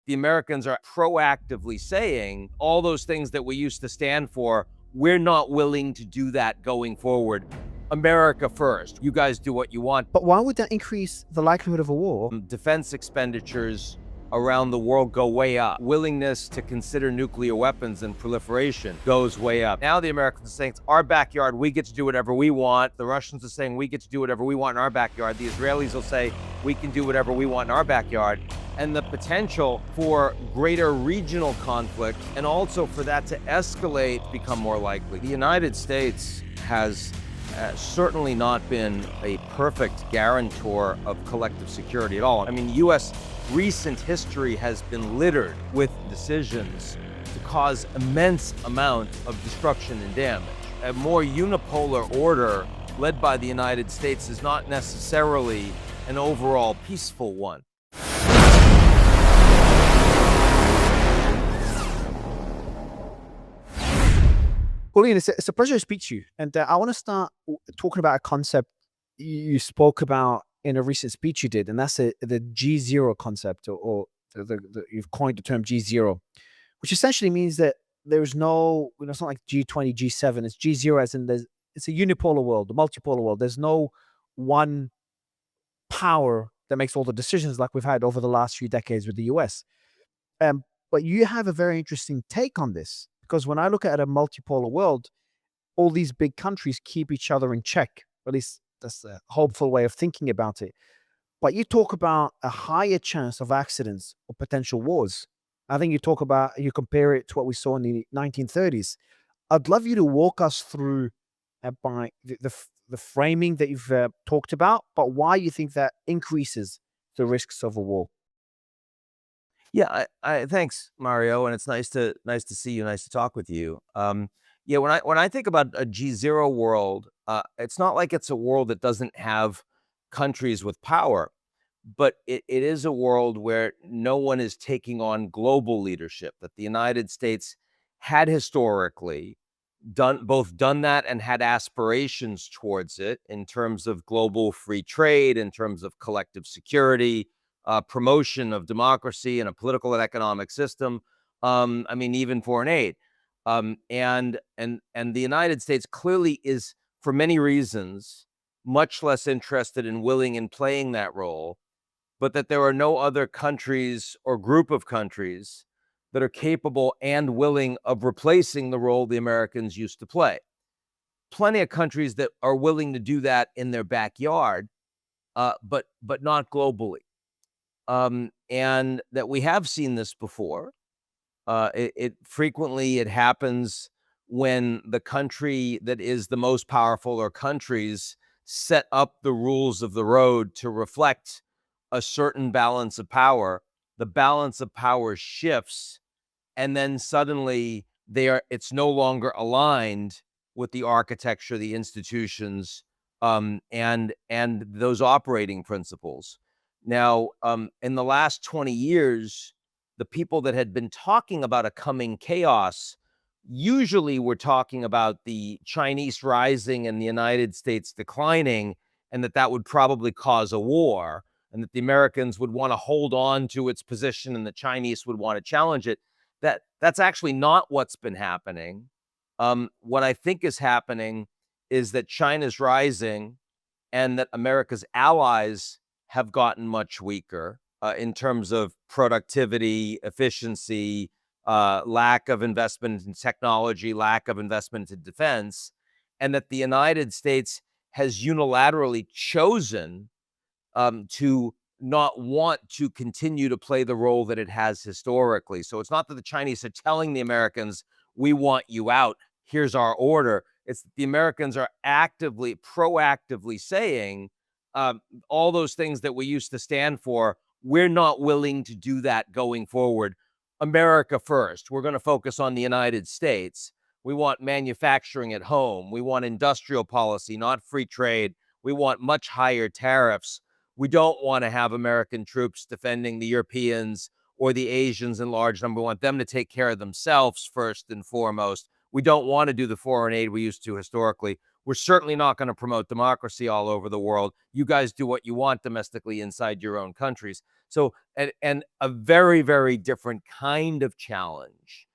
the Americans are proactively saying all those things that we used to stand for, we're not willing to do that going forward. America first. You guys do what you want. But why would that increase the likelihood of a war? Defense expenditures around the world go way up. Willingness to consider nuclear weapons and proliferation goes way up. Now the Americans are saying it's our backyard, we get to do whatever we want. The Russians are saying we get to do whatever we want in our backyard. The Israelis will say we can do whatever we want in our backyard. And the potential for greater regional conflict and also for that to escalate become more likely. The United States has certainly not been a perfect guarantor of collective security at all. I mean, U.S. recent history has been littered with decisions to cause immense amount of destruction and damage. A more unipolar order led by the United States is not necessarily an overall peaceful one. Well, Ian, it's a pleasure to speak to you. And I want to start talking about a concept you spoke about in a recent speech you did, and that's the G0 concept, or you've coined the term G0, which essentially means that there's no, it's not like G20, G7, it's G0 as in it's a unipolar world, a multipolar world. There's no one power that makes all the decisions like we've had over the last few decades with the US. But you have a very interesting take on this, because when I look at a multipolar world, all these big countries keep each other in check. At least that's a hopeful way of thinking about it. But you talk about a higher chance of accidents or potential wars. I think you compare it to what we saw in the 1930s. I'd love you to walk us through by the framing that you've talked about, but why you think that increases the risks of a war. Yeah, I thanks, Mario, and it's nice to see you, nice to talk with you. Yeah, when I think about a G0 world, it's not like it's a world that doesn't have countries with power, but it is a world where no one is taking on global leadership, that the United States had historically done that and had aspirations towards it in terms of global free trade, in terms of collective security, promotion of democracy and a political and economic system. I mean, even foreign aid. And the United States clearly is, for many reasons, much less interested in willing in playing that role, but that there are no other countries or group of countries that are capable and willing of replacing the role the Americans used to play. Plenty of countries that are willing to do that in their backyard, but not globally. And that we have seen this before. It frequently happens when the country that is the most powerful or countries set up the rules of the road to reflect a certain balance of power. The balance of power shifts, and then suddenly it's no longer aligned with the architecture, the institutions, and those operating principles. Now, in the last 20 years, the people that had been talking about a coming chaos usually were talking about the Chinese rising and the United States declining, and that would probably cause a war, and that the Americans would want to hold on to its position and the Chinese would want to challenge it. That's actually not what's been happening. What I think is happening is that China's rising and that America's allies have gotten much weaker in terms of productivity, efficiency, lack of investment in technology, lack of investment in defense, and that the United States has unilaterally chosen to not want to continue to play the role that it has historically. So it's not that the Chinese are telling the Americans, we want you out, here's our order. It's that the Americans are proactively saying all those things that we used to stand for, we're not willing to do that going forward. America first. We're going to focus on the United States. We want manufacturing at home. We want industrial policy, not free trade. We want much higher tariffs. We don't want to have American troops defending the Europeans or the Asians in large number. We want them to take care of themselves first and foremost. We don't want to do the foreign aid we used to historically. We're certainly not going to promote democracy all over the world. You guys do what you want domestically inside your own countries. So, and a very, very different kind of challenge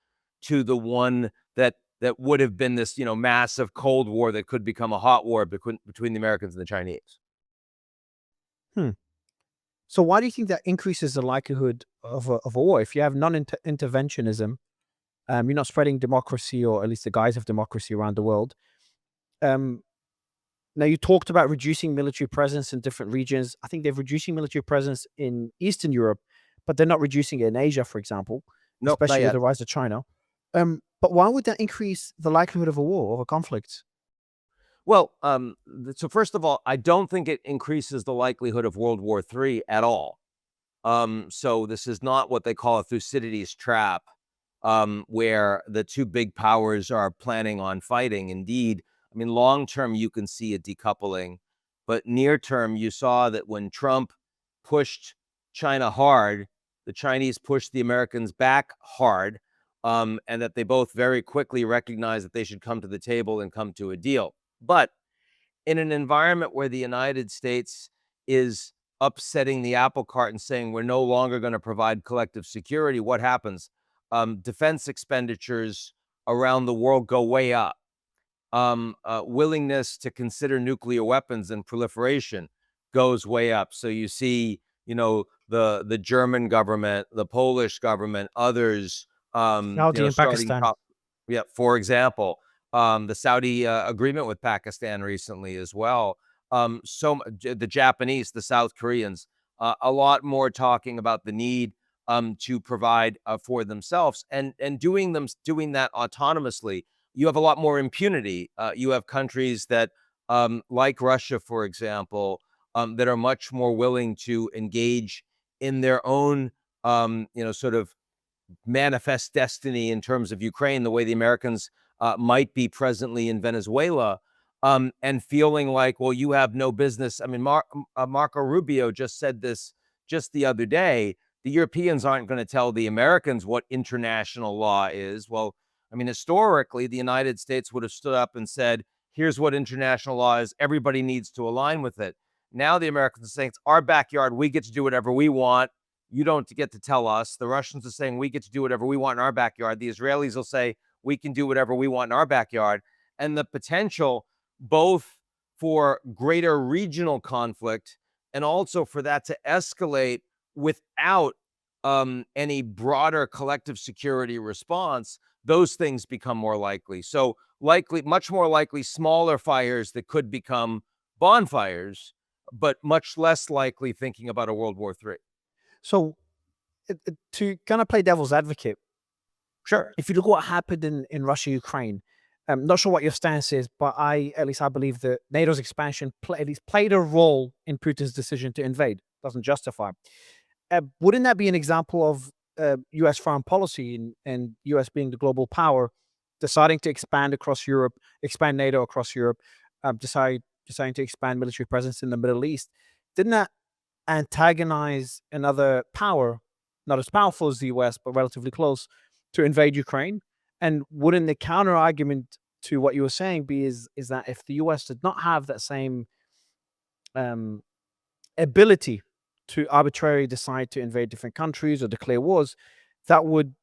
to the one that would have been this, massive Cold War that could become a hot war between the Americans and the Chinese. Hmm. So why do you think that increases the likelihood of a war? If you have non-interventionism, you're not spreading democracy, or at least the guise of democracy, around the world. Um, Now, you talked about reducing military presence in different regions. I think they're reducing military presence in Eastern Europe, but they're not reducing it in Asia, for example, Nope, not especially with yet. the rise of China. But why would that increase the likelihood of a war, of a conflict? Well, so first of all, I don't think it increases the likelihood of World War III at all. So this is not what they call a Thucydides trap, where the two big powers are planning on fighting. Indeed, I mean, long term, you can see a decoupling, but near term, you saw that when Trump pushed China hard, the Chinese pushed the Americans back hard, and that they both very quickly recognized that they should come to the table and come to a deal. But in an environment where the United States is upsetting the apple cart and saying we're no longer going to provide collective security, what happens? Defense expenditures around the world go way up. Willingness to consider nuclear weapons and proliferation goes way up. So you see, the German government, the Polish government, others, Saudi and starting Pakistan. top. Yeah, for example, the Saudi agreement with Pakistan recently as well. The Japanese, the South Koreans, a lot more talking about the need to provide for themselves, and doing that autonomously. You have a lot more impunity. You have countries that, like Russia, for example, that are much more willing to engage in their own, sort of manifest destiny in terms of Ukraine, the way the Americans might be presently in Venezuela, and feeling like, well, you have no business. I mean, Marco Rubio just said this just the other day. The Europeans aren't going to tell the Americans what international law is. Well, I mean, historically, the United States would have stood up and said, here's what international law is. Everybody needs to align with it. Now the Americans are saying it's our backyard. We get to do whatever we want. You don't get to tell us. The Russians are saying we get to do whatever we want in our backyard. The Israelis will say we can do whatever we want in our backyard. And the potential both for greater regional conflict and also for that to escalate without any broader collective security response, those things become more likely. So much more likely, smaller fires that could become bonfires, but much less likely thinking about a World War III. So, to kind of play devil's advocate, Sure. if you look at what happened in Russia, Ukraine, I'm not sure what your stance is, but at least I believe that NATO's expansion at least played a role in Putin's decision to invade. Doesn't justify. Wouldn't that be an example of U.S. foreign policy, and U.S. being the global power, deciding to expand across Europe, expand NATO across Europe, deciding to expand military presence in the Middle East? Didn't that antagonize another power, not as powerful as the US, but relatively close, to invade Ukraine? And wouldn't the counter argument to what you were saying be is that if the US did not have that same um, ability to arbitrarily decide to invade different countries or declare wars, that would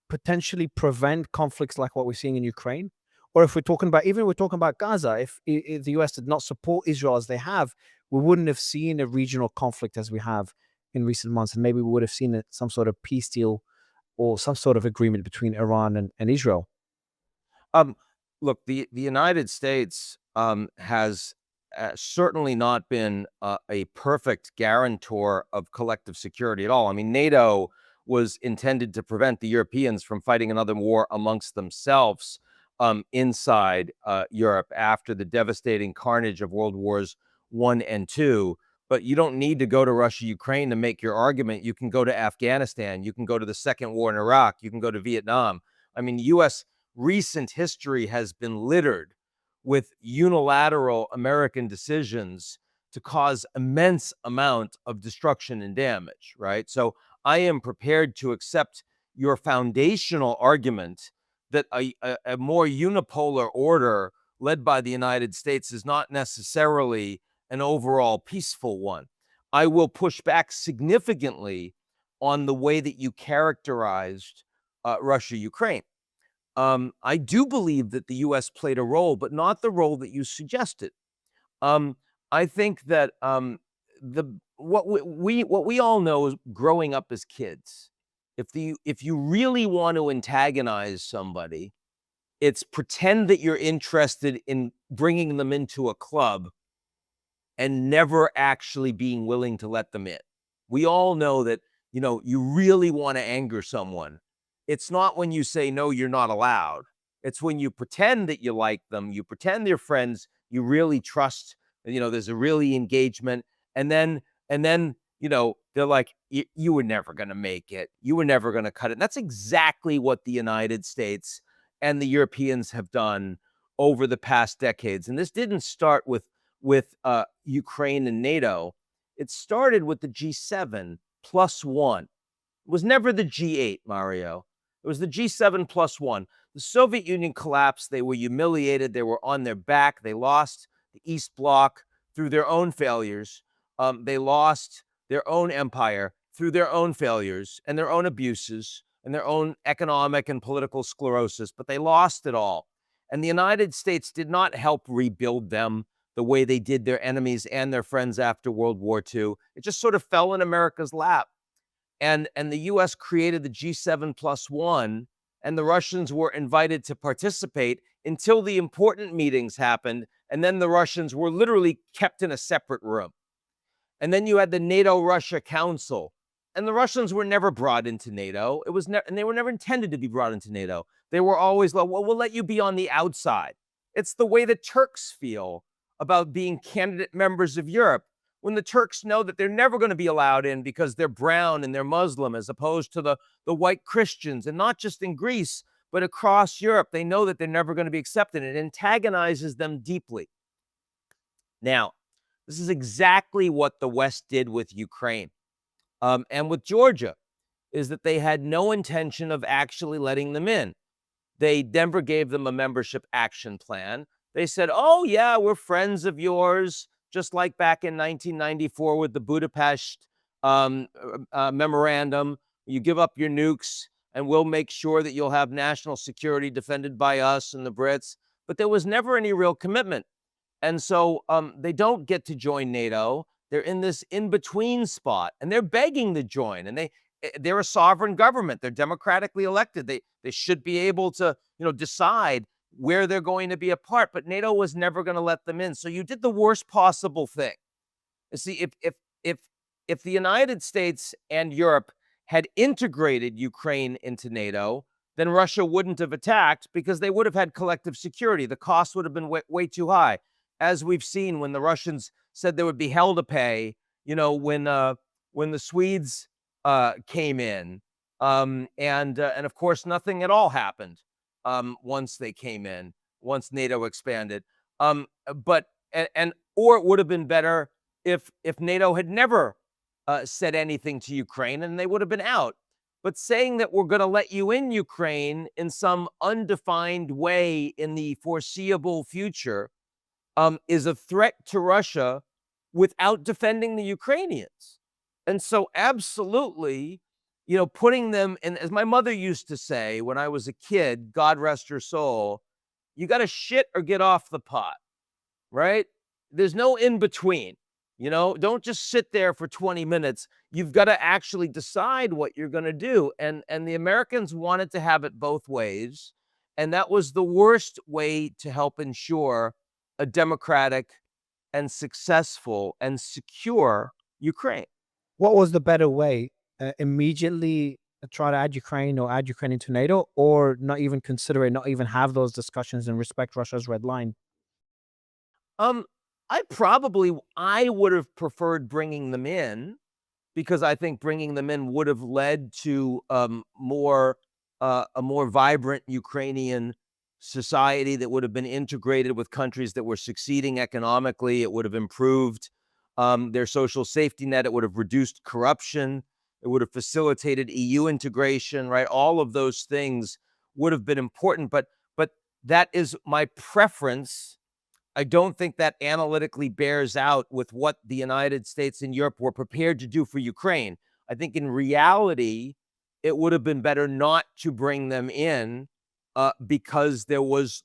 potentially prevent conflicts like what we're seeing in Ukraine? Or if we're talking about, even we're talking about Gaza, if the US did not support Israel as they have, we wouldn't have seen a regional conflict as we have in recent months. And maybe we would have seen some sort of peace deal or some sort of agreement between Iran and Israel. Um, Look, the United States has certainly not been a perfect guarantor of collective security at all. I mean, NATO was intended to prevent the Europeans from fighting another war amongst themselves inside Europe after the devastating carnage of World Wars One and Two. But you don't need to go to Russia, Ukraine to make your argument. You can go to Afghanistan. You can go to the Second War in Iraq. You can go to Vietnam. I mean, U.S. recent history has been littered with unilateral American decisions to cause immense amount of destruction and damage, right? So I am prepared to accept your foundational argument that a more unipolar order led by the United States is not necessarily an overall peaceful one. I will push back significantly on the way that you characterized Russia Ukraine. I do believe that the US played a role, but not the role that you suggested. Um, I think that the what we all know is growing up as kids. If you really want to antagonize somebody, it's pretend that you're interested in bringing them into a club and never actually being willing to let them in. We all know that, you really want to anger someone. It's not when you say, no, you're not allowed. It's when you pretend that you like them, you pretend they're friends, you really trust, there's a really engagement. And then, they're like, you were never going to make it. You were never going to cut it. And that's exactly what the United States and the Europeans have done over the past decades. And this didn't start with Ukraine and NATO. It started with the G7 plus one. It was never the G8, Mario. It was the G7 plus one. The Soviet Union collapsed. They were humiliated. They were on their back. They lost the East Bloc through their own failures. They lost their own empire through their own failures and their own abuses and their own economic and political sclerosis, but they lost it all. And the United States did not help rebuild them the way they did their enemies and their friends after World War II. It just sort of fell in America's lap. And the US created the G7 plus one, and the Russians were invited to participate until the important meetings happened. And then the Russians were literally kept in a separate room. And then you had the NATO-Russia Council, and the Russians were never brought into NATO. And they were never intended to be brought into NATO. They were always like, well, we'll let you be on the outside. It's the way the Turks feel about being candidate members of Europe. When the Turks know that they're never going to be allowed in because they're brown and they're Muslim, as opposed to the white Christians, and not just in Greece, but across Europe, they know that they're never going to be accepted. It antagonizes them deeply. Now, this is exactly what the West did with Ukraine and with Georgia, is that they had no intention of actually letting them in. They never gave them a membership action plan. They said, oh, yeah, we're friends of yours, just like back in 1994 with the Budapest memorandum. You give up your nukes, and we'll make sure that you'll have national security defended by us and the Brits. But there was never any real commitment. And so they don't get to join NATO. They're in this in-between spot, and they're begging to join. And they're a sovereign government. They're democratically elected. They should be able to, decide where they're going to be a part. But NATO was never going to let them in. So you did the worst possible thing. You see, if the United States and Europe had integrated Ukraine into NATO, then Russia wouldn't have attacked because they would have had collective security. The cost would have been way too high, as we've seen when the Russians said there would be hell to pay. When the Swedes came in, and of course nothing at all happened once they came in, once NATO expanded. But or it would have been better if NATO had never said anything to Ukraine, and they would have been out. But saying that we're going to let you in Ukraine in some undefined way in the foreseeable future is a threat to Russia without defending the Ukrainians. And so absolutely, putting them in, as my mother used to say when I was a kid, God rest her soul, you got to shit or get off the pot, right? There's no in between. Don't just sit there for 20 minutes. You've got to actually decide what you're going to do. And the Americans wanted to have it both ways. And that was the worst way to help ensure a democratic and successful and secure Ukraine. What was the better way? Immediately try to add Ukraine or add Ukraine into NATO, or not even consider it, not even have those discussions and respect Russia's red line? Um, I would have preferred bringing them in, because I think bringing them in would have led to a more vibrant Ukrainian society that would have been integrated with countries that were succeeding economically. It would have improved their social safety net. It would have reduced corruption. It would have facilitated EU integration, right? All of those things would have been important. But That is my preference. I don't think that analytically bears out with what the United States and Europe were prepared to do for Ukraine. I think in reality, it would have been better not to bring them in because there wasn't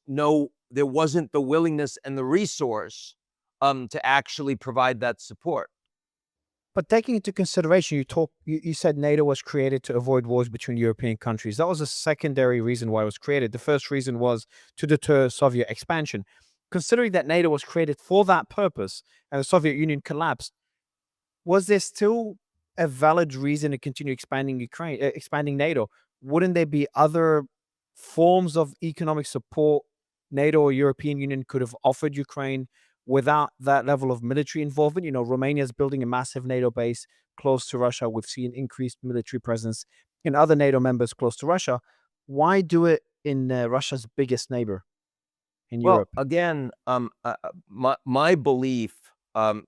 the willingness and the resource to actually provide that support. But taking into consideration, you said NATO was created to avoid wars between European countries. That was a secondary reason why it was created. The first reason was to deter Soviet expansion. Considering that NATO was created for that purpose and the Soviet Union collapsed, was there still a valid reason to continue expanding expanding NATO? Wouldn't there be other forms of economic support NATO or European Union could have offered Ukraine without that level of military involvement? You know, Romania is building a massive NATO base close to Russia. We've seen increased military presence in other NATO members close to Russia. Why do it in Russia's biggest neighbor in Well, Europe? again, my belief,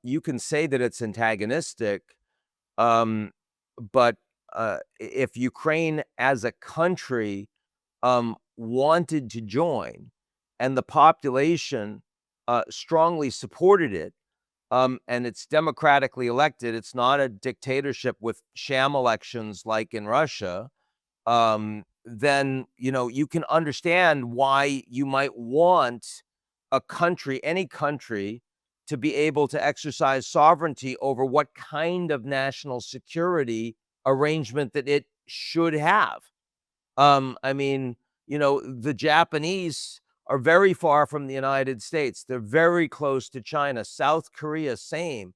you can say that it's antagonistic, um, but if Ukraine as a country wanted to join, and the population strongly supported it, and it's democratically elected. It's not a dictatorship with sham elections like in Russia. Then you can understand why you might want a country, any country, to be able to exercise sovereignty over what kind of national security arrangement that it should have. I mean, the Japanese are very far from the United States. They're very close to China. South Korea, same.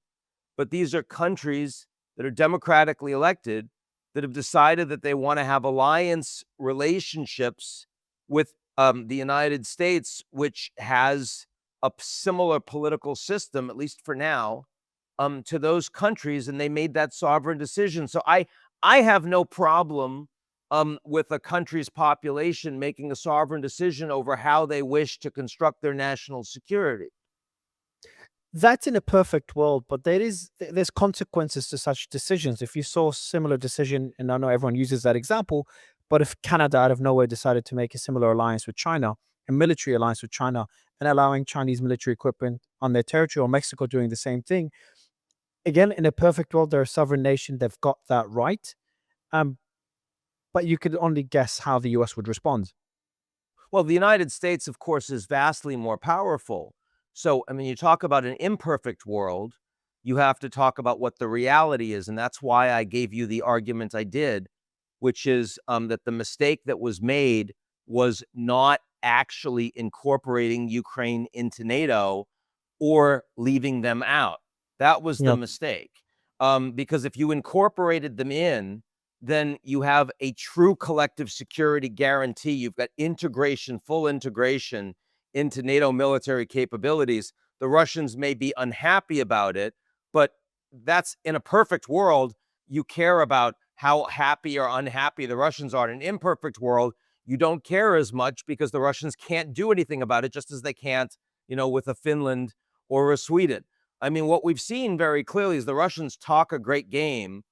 But these are countries that are democratically elected that have decided that they want to have alliance relationships with the United States, which has a similar political system, at least for now, to those countries, and they made that sovereign decision. So I have no problem with a country's population making a sovereign decision over how they wish to construct their national security. That's in a perfect world, but there's consequences to such decisions. If you saw a similar decision, and I know everyone uses that example, but if Canada out of nowhere decided to make a similar alliance with China, a military alliance with China, and allowing Chinese military equipment on their territory, or Mexico doing the same thing, again, in a perfect world, they're a sovereign nation, they've got that right. Um, but you could only guess how the US would respond. Well, the United States, of course, is vastly more powerful. So, I mean, you talk about an imperfect world, you have to talk about what the reality is. And that's why I gave you the argument I did, which is that the mistake that was made was not actually incorporating Ukraine into NATO or leaving them out. That was the Yeah. mistake. Because if you incorporated them in, then you have a true collective security guarantee. You've got integration, full integration into NATO military capabilities. The Russians may be unhappy about it, but that's in a perfect world. You care about how happy or unhappy the Russians are. In an imperfect world, you don't care as much because the Russians can't do anything about it, just as they can't, with a Finland or a Sweden. I mean, what we've seen very clearly is the Russians talk a great game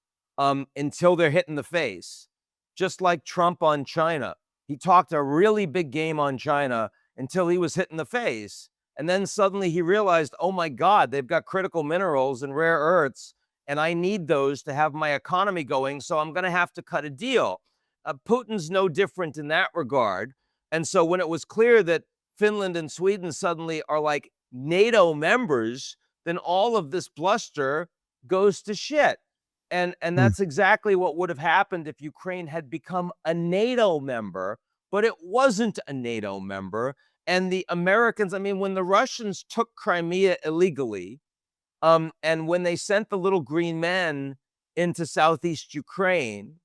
until they're hit in the face. Just like Trump on China. He talked a really big game on China until he was hit in the face. And then suddenly he realized, oh my God, they've got critical minerals and rare earths, and I need those to have my economy going. So I'm going to have to cut a deal. Putin's no different in that regard. And so when it was clear that Finland and Sweden suddenly are like NATO members, then all of this bluster goes to shit. And Hmm. that's exactly what would have happened if Ukraine had become a NATO member, but it wasn't a NATO member. And the Americans, I mean, when the Russians took Crimea illegally, and when they sent the little green men into southeast Ukraine,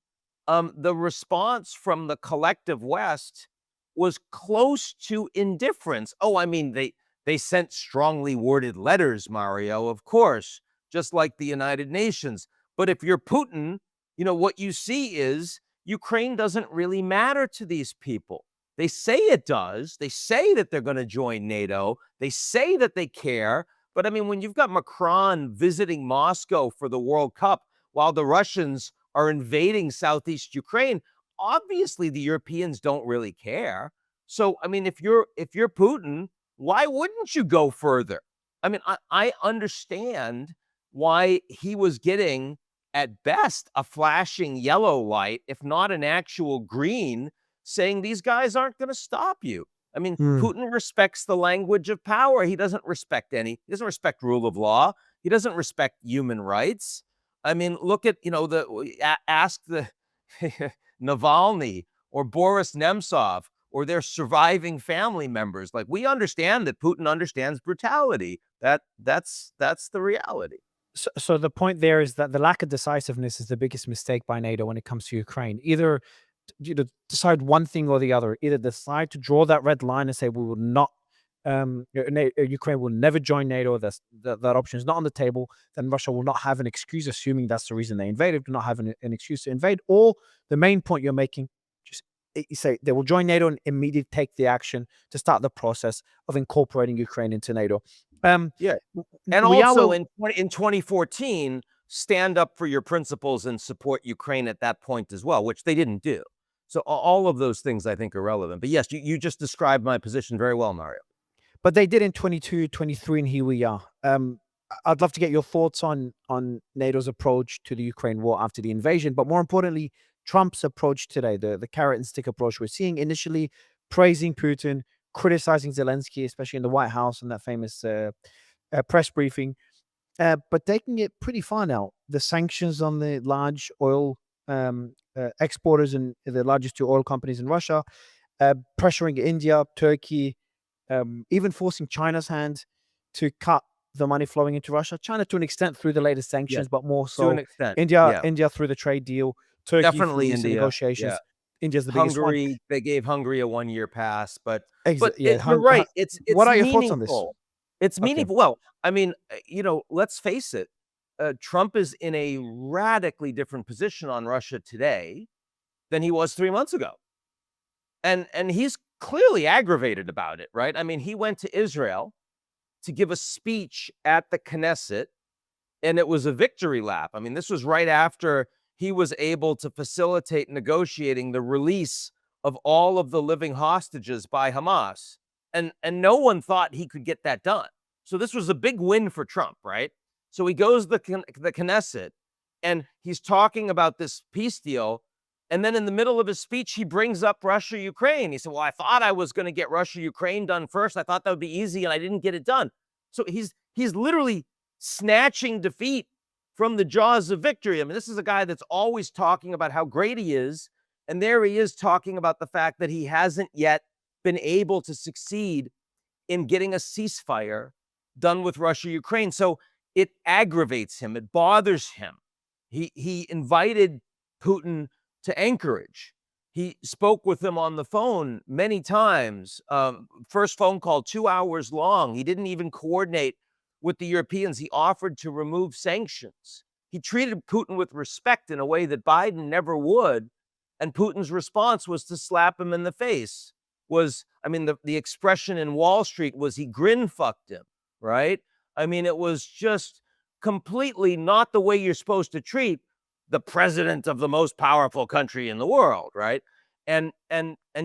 the response from the collective West was close to indifference. Oh, I mean, they sent strongly worded letters, Mario, of course, just like the United Nations. But if you're Putin, what you see is Ukraine doesn't really matter to these people. They say it does. They say that they're going to join NATO. They say that they care. But I mean, when you've got Macron visiting Moscow for the World Cup while the Russians are invading southeast Ukraine, obviously the Europeans don't really care. So, I mean, if you're Putin, why wouldn't you go further? I mean, I understand why he was getting, at best, a flashing yellow light, if not an actual green, saying these guys aren't going to stop you. I mean, Mm. Putin respects the language of power. He doesn't respect he doesn't respect rule of law. He doesn't respect human rights. I mean, look at, ask the Navalny or Boris Nemtsov or their surviving family members. Like, we understand that Putin understands brutality. That's the reality. So the point there is that the lack of decisiveness is the biggest mistake by NATO when it comes to Ukraine. Either decide one thing or the other. Either decide to draw that red line and say we will not, Ukraine will never join NATO. That option is not on the table. Then Russia will not have an excuse, assuming that's the reason they invaded, to not have an excuse to invade. Or the main point you're making, just you say they will join NATO and immediately take the action to start the process of incorporating Ukraine into NATO. Yeah. And We are also in 2014, stand up for your principles and support Ukraine at that point as well, which they didn't do. So all of those things I think are relevant. But yes, you just described my position very well, Mario. But they did in 22, 23, and here we are. I'd love to get your thoughts on NATO's approach to the Ukraine war after the invasion, but more importantly, Trump's approach today, the carrot and stick approach we're seeing, initially praising Putin, criticizing Zelensky, especially in the White House and that famous press briefing, but taking it pretty far now. The sanctions on the large oil exporters and the largest two oil companies in Russia, pressuring India, Turkey, even forcing China's hand to cut the money flowing into Russia. China to an extent through the latest Yeah, sanctions, but more to an so extent. India, Yeah. India through the trade deal, Turkey through Definitely recent India. Yeah. negotiations. India's the biggest one. Hungary, they gave Hungary a 1-year pass, but Yeah, you're right. what It's are your thoughts on this? meaningful. It's Okay. meaningful. Well, I mean, let's face it. Trump is in a radically different position on Russia today than he was 3 months ago. And he's clearly aggravated about it, right? I mean, he went to Israel to give a speech at the Knesset, and it was a victory lap. I mean, this was right after he was able to facilitate negotiating the release of all of the living hostages by Hamas. And no one thought he could get that done. So this was a big win for Trump, right? So he goes to the Knesset and he's talking about this peace deal. And then in the middle of his speech, he brings up Russia, Ukraine. He said, well, I thought I was going to get Russia, Ukraine done first. I thought that would be easy and I didn't get it done. So he's literally snatching defeat from the jaws of victory. I mean, this is a guy that's always talking about how great he is. And there he is talking about the fact that he hasn't yet been able to succeed in getting a ceasefire done with Russia, Ukraine. So it aggravates him. It bothers him. He invited Putin to Anchorage. He spoke with him on the phone many times. First phone call, 2 hours long. He didn't even coordinate with the Europeans. He offered to remove sanctions. He treated Putin with respect in a way that Biden never would. And Putin's response was to slap him in the face. The expression in Wall Street was he grin fucked him, right? I mean, it was just completely not the way you're supposed to treat the president of the most powerful country in the world, right? And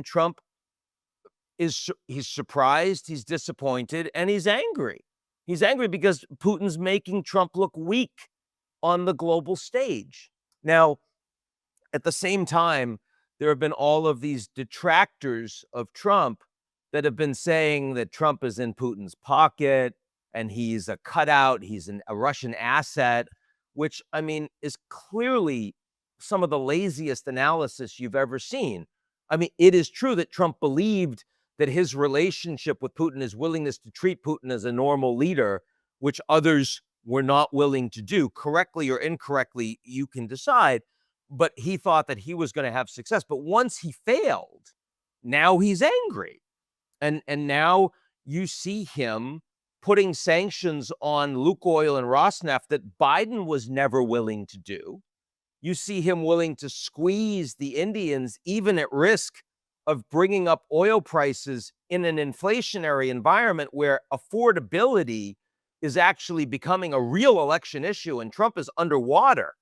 Trump he's surprised, he's disappointed, and he's angry. He's angry because Putin's making Trump look weak on the global stage. Now, at the same time, there have been all of these detractors of Trump that have been saying that Trump is in Putin's pocket and he's a cutout, he's a Russian asset, which, I mean, is clearly some of the laziest analysis you've ever seen. I mean, it is true that Trump believed that his relationship with Putin, his willingness to treat Putin as a normal leader, which others were not willing to do, correctly or incorrectly, you can decide. But he thought that he was going to have success. But once he failed, now he's angry. And now you see him putting sanctions on Lukoil and Rosneft that Biden was never willing to do. You see him willing to squeeze the Indians, even at risk of bringing up oil prices in an inflationary environment where affordability is actually becoming a real election issue. And Trump is underwater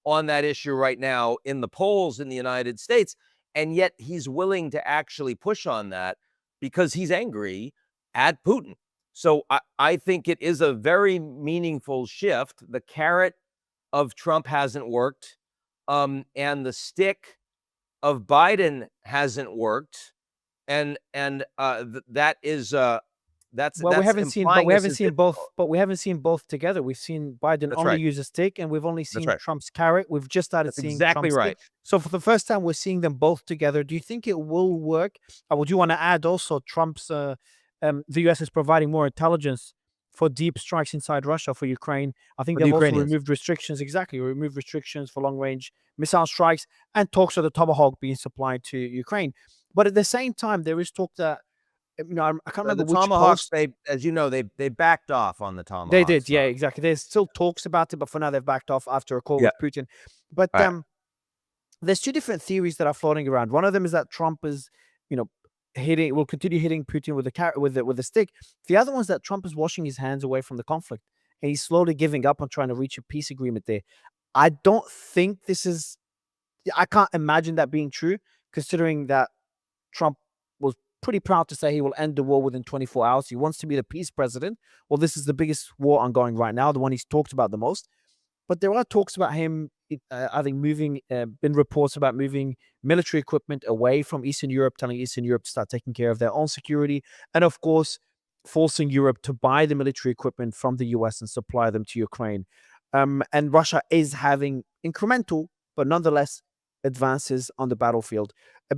on that issue right now in the polls in the United States. And yet he's willing to actually push on that. because he's angry at Putin. So I think it is a very meaningful shift. The carrot of Trump hasn't worked, and the stick of Biden hasn't worked, and that is Well, we that's haven't seen, but implying we this haven't is seen both. difficult. But we haven't seen both together. We've seen Biden That's only right. use a stick, and we've only That's seen right. Trump's carrot. We've just started That's seeing exactly Trump's stick. right. So for the first time, we're seeing them both together. Do you think it will work? Would you want to add also Trump's? The U.S. is providing more intelligence for deep strikes inside Russia for Ukraine. I think For the they've also Ukrainians. removed restrictions. Exactly, removed restrictions for long range missile strikes and talks of the Tomahawk being supplied to Ukraine. But at the same time, there is talk that I can't remember The which Tomahawks, post. they, as you know, they backed off on the They did, Tomahawks, yeah, Mark. exactly. There's still talks about it, but for now they've backed off after a call Yeah. with Putin. But Right. there's two different theories that are floating around. One of them is that Trump is, you know, will continue hitting Putin with the stick. The other one is that Trump is washing his hands away from the conflict and he's slowly giving up on trying to reach a peace agreement there. I don't think this is. I can't imagine that being true, considering that Trump was pretty proud to say he will end the war within 24 hours. He wants to be the peace president. Well, this is the biggest war ongoing right now, the one he's talked about the most. But there are talks about him, I think, been reports about moving military equipment away from Eastern Europe, telling Eastern Europe to start taking care of their own security. And of course, forcing Europe to buy the military equipment from the US and supply them to Ukraine. And Russia is having incremental, but nonetheless, advances on the battlefield.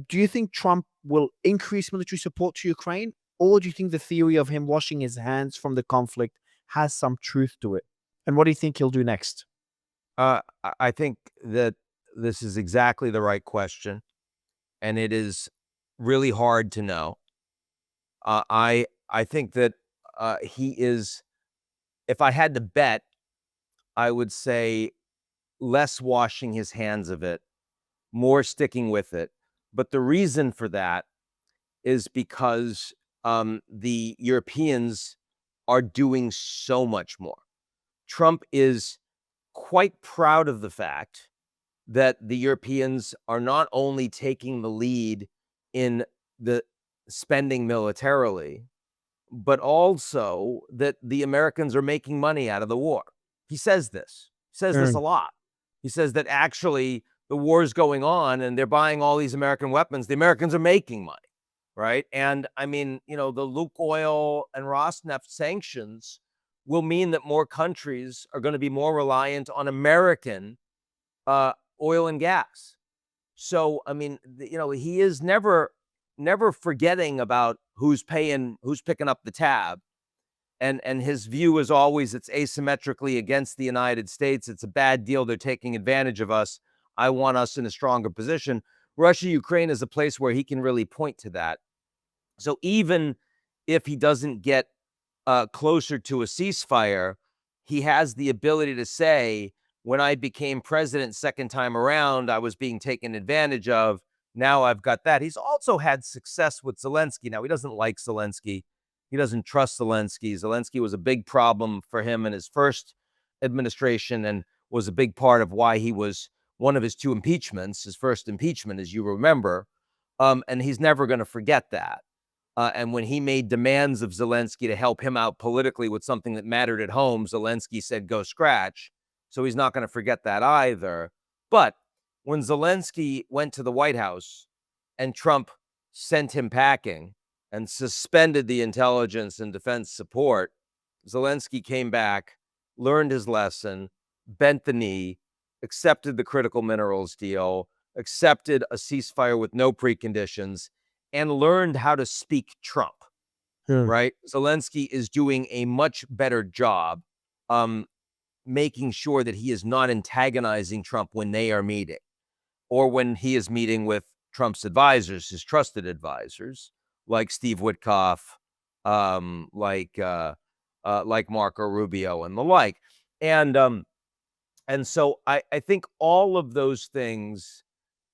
Do you think Trump will increase military support to Ukraine? Or do you think the theory of him washing his hands from the conflict has some truth to it? And what do you think he'll do next? I think that this is exactly the right question, and it is really hard to know. I think that he is. If I had to bet, I would say less washing his hands of it, more sticking with it. But the reason for that is because the Europeans are doing so much more. Trump is quite proud of the fact that the Europeans are not only taking the lead in the spending militarily, but also that the Americans are making money out of the war. He says this. He says this a Mm, lot. He says that actually the war is going on and they're buying all these American weapons. The Americans are making money, right? And I mean, the Lukoil and Rosneft sanctions will mean that more countries are going to be more reliant on American uh, oil and gas. So, I mean, he is never forgetting about who's picking up the tab. And his view is always it's asymmetrically against the United States. It's a bad deal. They're taking advantage of us. I want us in a stronger position. Russia, Ukraine is a place where he can really point to that. So even if he doesn't get closer to a ceasefire, he has the ability to say, when I became president second time around, I was being taken advantage of. Now I've got that. He's also had success with Zelensky. Now, he doesn't like Zelensky. He doesn't trust Zelensky. Zelensky was a big problem for him in his first administration and was a big part of why he was one of his two impeachments, his first impeachment, as you remember. And he's never going to forget that. And when he made demands of Zelensky to help him out politically with something that mattered at home, Zelensky said, go scratch. So he's not going to forget that either. But when Zelensky went to the White House and Trump sent him packing and suspended the intelligence and defense support, Zelensky came back, learned his lesson, bent the knee, accepted the critical minerals deal, accepted a ceasefire with no preconditions, and learned how to speak Trump, mm, right? Zelensky is doing a much better job making sure that he is not antagonizing Trump when they are meeting or when he is meeting with Trump's advisors, his trusted advisors, like Steve Witkoff, like Marco Rubio and the like. And so I think all of those things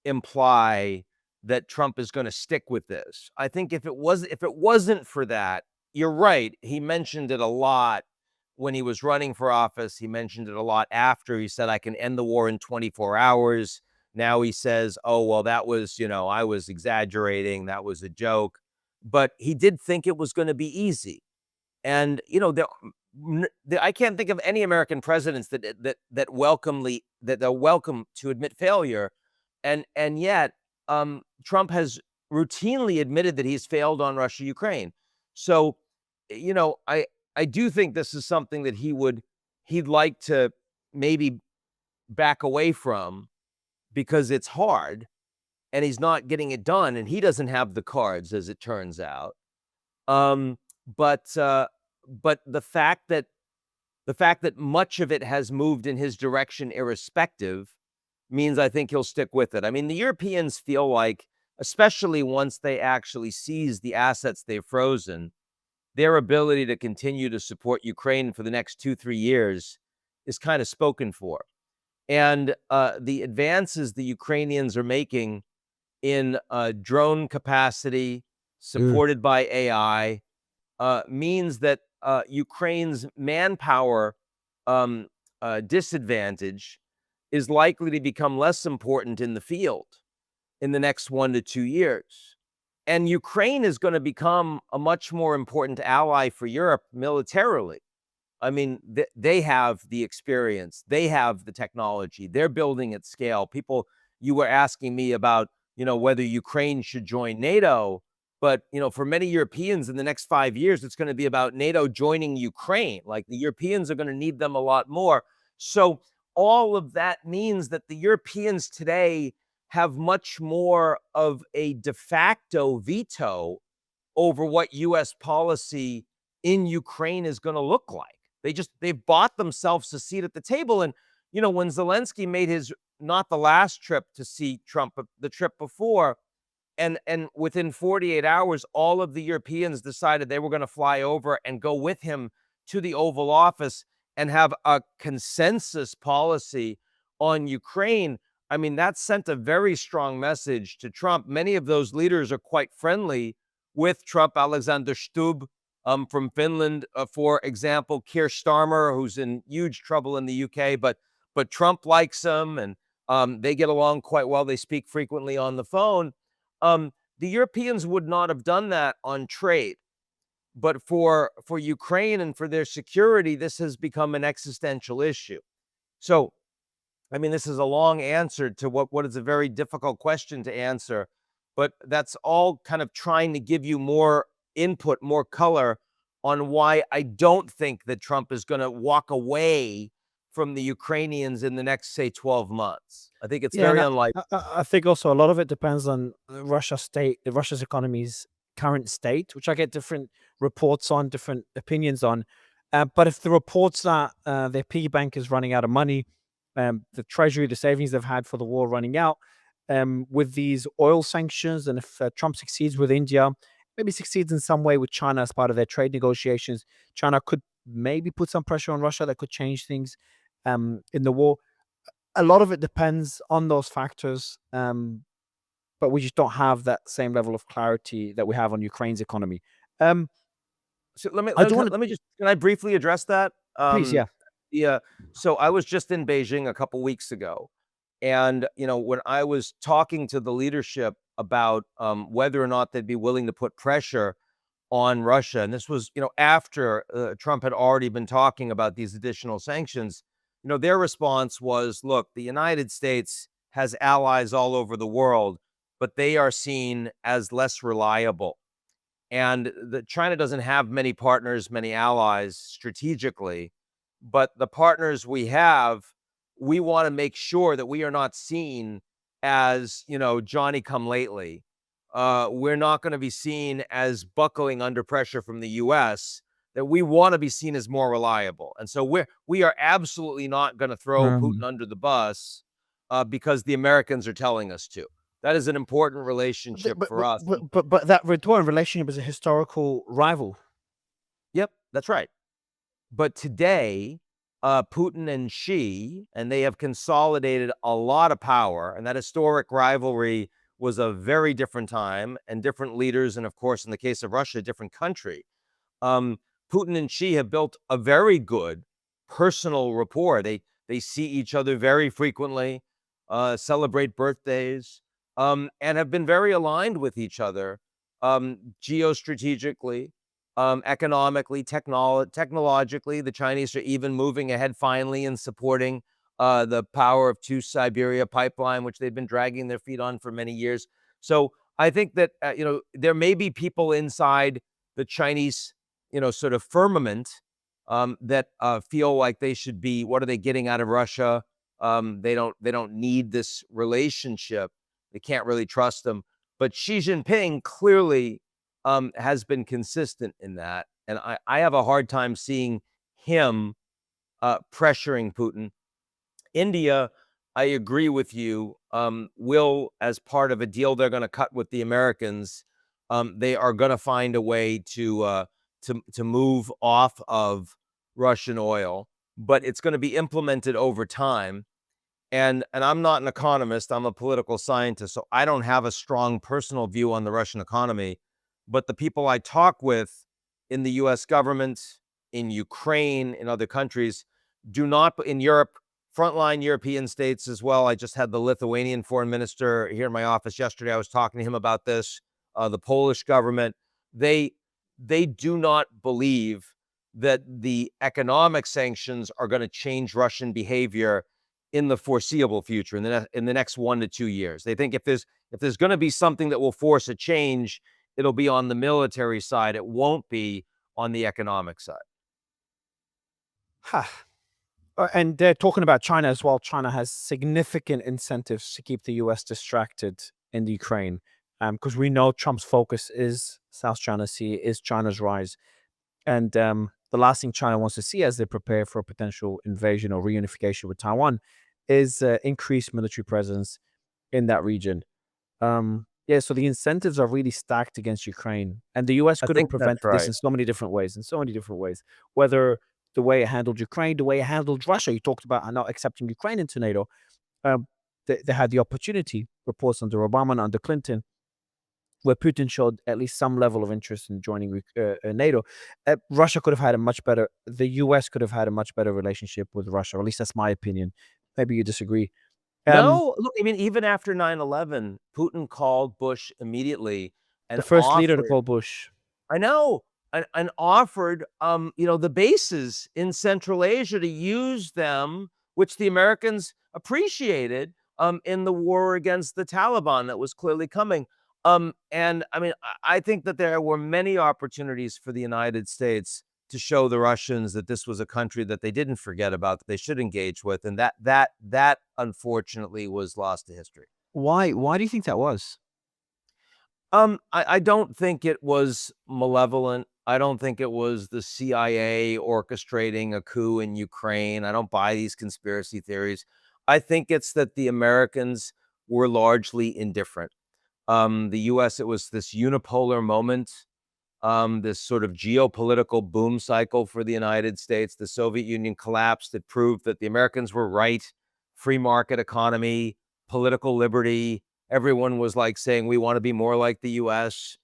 imply that Trump is going to stick with this. I think if it wasn't for that, you're right. He mentioned it a lot when he was running for office. He mentioned it a lot after. He said, I can end the war in 24 hours. Now he says, oh, well, that was, I was exaggerating. That was a joke. but he did think it was going to be easy. And I can't think of any American presidents that they're welcome to admit failure, and yet Trump has routinely admitted that he's failed on Russia Ukraine. So, I do think this is something that he'd like to maybe back away from because it's hard and he's not getting it done, and he doesn't have the cards, as it turns out. Um, but the fact that much of it has moved in his direction irrespective means I think he'll stick with it. I mean, the Europeans feel like, especially once they actually seize the assets they've frozen, their ability to continue to support Ukraine for the next 2-3 years is kind of spoken for. And the advances the Ukrainians are making in drone capacity, Mm. supported by AI, means that Ukraine's manpower disadvantage is likely to become less important in the field in the next 1 to 2 years. And Ukraine is going to become a much more important ally for Europe militarily. I mean, they have the experience, they have the technology, they're building at scale. You were asking me about, whether Ukraine should join NATO, but for many Europeans in the next 5 years, it's going to be about NATO joining Ukraine. Like, the Europeans are going to need them a lot more. So all of that means that the Europeans today have much more of a de facto veto over what US policy in Ukraine is going to look like. They've bought themselves a seat at the table. And when Zelensky made his, not the last trip to see Trump, but the trip before, and within 48 hours, all of the Europeans decided they were going to fly over and go with him to the Oval Office and have a consensus policy on Ukraine. I mean, that sent a very strong message to Trump. Many of those leaders are quite friendly with Trump. Alexander Stubb from Finland, for example, Keir Starmer, who's in huge trouble in the UK, but Trump likes him, and they get along quite well. They speak frequently on the phone. The Europeans would not have done that on trade, but for Ukraine and for their security, this has become an existential issue. So, I mean, this is a long answer to what is a very difficult question to answer, but that's all kind of trying to give you more input, more color on why I don't think that Trump is going to walk away from the Ukrainians in the next, say, 12 months. I think it's Yeah, very and unlikely. I think also a lot of it depends on Russia's economy's current state, which I get different reports on, different opinions on. But if the reports that their piggy bank is running out of money, the treasury, the savings they've had for the war running out, with these oil sanctions, and if Trump succeeds with India, maybe succeeds in some way with China as part of their trade negotiations, China could maybe put some pressure on Russia that could change things in the war. A lot of it depends on those factors, but we just don't have that same level of clarity that we have on Ukraine's economy. Um, So let me I let do me want to, let me just can I briefly address that? please, yeah. Yeah. So I was just in Beijing a couple weeks ago, and when I was talking to the leadership about whether or not they'd be willing to put pressure on Russia, and this was after Trump had already been talking about these additional sanctions. Their response was, "Look, the United States has allies all over the world, but they are seen as less reliable." And China doesn't have many partners, many allies strategically, but the partners we have, we want to make sure that we are not seen as, Johnny come lately. We're not going to be seen as buckling under pressure from the US, that we want to be seen as more reliable. And so we are absolutely not going to throw Putin Um, under the bus because the Americans are telling us to. That is an important relationship but, for us. that Redouan relationship is a historical rival. Yep, that's right. But today, Putin and Xi, and they have consolidated a lot of power, and that historic rivalry was a very different time and different leaders, and of course, in the case of Russia, a different country. Um, Putin and Xi have built a very good personal rapport. They see each other very frequently, celebrate birthdays, and have been very aligned with each other geostrategically, economically, technologically. The Chinese are even moving ahead finally in supporting the Power of Two Siberia pipeline, which they've been dragging their feet on for many years. So I think that there may be people inside the Chinese sort of firmament that feel like they should be. What are they getting out of Russia? They don't need this relationship. They can't really trust them. But Xi Jinping clearly has been consistent in that, and I have a hard time seeing him pressuring Putin. India, I agree with you, will, as part of a deal they're going to cut with the Americans, they are going to find a way to move off of Russian oil, but it's going to be implemented over time. And I'm not an economist, I'm a political scientist, so I don't have a strong personal view on the Russian economy. But the people I talk with in the US government, in Ukraine, in other countries, do not, in Europe, frontline European states as well. I just had the Lithuanian foreign minister here in my office yesterday. I was talking to him about this. The Polish government, they they do not believe that the economic sanctions are going to change Russian behavior in the foreseeable future, in the next 1 to 2 years. They think if there's going to be something that will force a change, it'll be on the military side. It won't be on the economic side. Ha. And they're talking about China as well. China has significant incentives to keep the US distracted in the Ukraine, because we know Trump's focus is South China Sea, is China's rise. And the last thing China wants to see as they prepare for a potential invasion or reunification with Taiwan is increased military presence in that region. Yeah, so the incentives are really stacked against Ukraine, and the US I could have think that's prevented this right. in so many different ways, whether the way it handled Ukraine, the way it handled Russia. You talked about not accepting Ukraine into NATO. They had the opportunity, reports under Obama and under Clinton, where Putin showed at least some level of interest in joining NATO. Russia could have had a much better, the US could have had a much better relationship with Russia, or at least that's my opinion. Maybe you disagree. Um, No, look, I mean, even after 9/11, Putin called Bush immediately the and first leader to offered. call Bush. I know, and offered, the bases in Central Asia to use them, which the Americans appreciated, in the war against the Taliban that was clearly coming. And I mean, I think that there were many opportunities for the United States to show the Russians that this was a country that they didn't forget about, that they should engage with, and that unfortunately was lost to history. Why do you think that was? I don't think it was malevolent. I don't think it was the CIA orchestrating a coup in Ukraine. I don't buy these conspiracy theories. I think it's that the Americans were largely indifferent. The US, it was this unipolar moment, this sort of geopolitical boom cycle for the United States. The Soviet Union collapsed. It proved that the Americans were right. Free market economy, political liberty. Everyone was like saying, we want to be more like the US.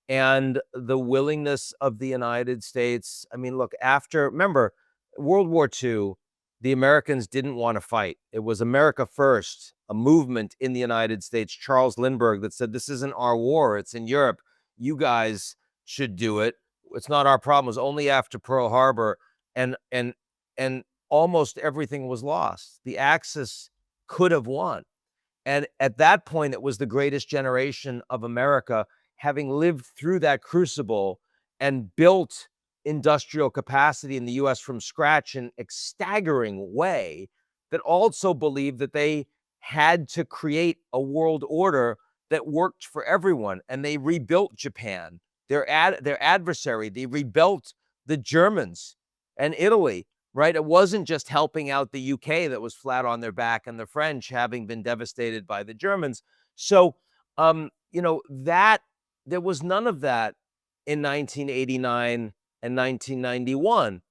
And the willingness of the United States. I mean, look, remember, World War II, the Americans didn't want to fight. It was America First, a movement in the United States, Charles Lindbergh, that said, this isn't our war, it's in Europe. You guys should do it. It's not our problem. It was only after Pearl Harbor, and almost everything was lost. The Axis could have won. And at that point, it was the greatest generation of America, having lived through that crucible and built industrial capacity in the US from scratch in a staggering way, that also believed that they had to create a world order that worked for everyone. And they rebuilt Japan, their adversary. They rebuilt the Germans and Italy, right? It wasn't just helping out the UK that was flat on their back, and the French having been devastated by the Germans. So, that there was none of that in 1989 and 1991.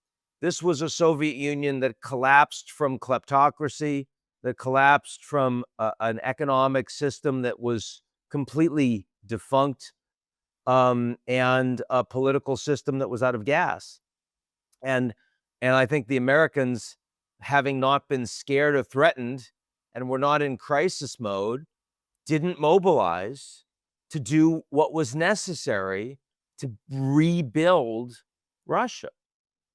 This was a Soviet Union that collapsed from kleptocracy, that collapsed from an economic system that was completely defunct, and a political system that was out of gas. And and I think the Americans, having not been scared or threatened, and were not in crisis mode, didn't mobilize to do what was necessary to rebuild Russia.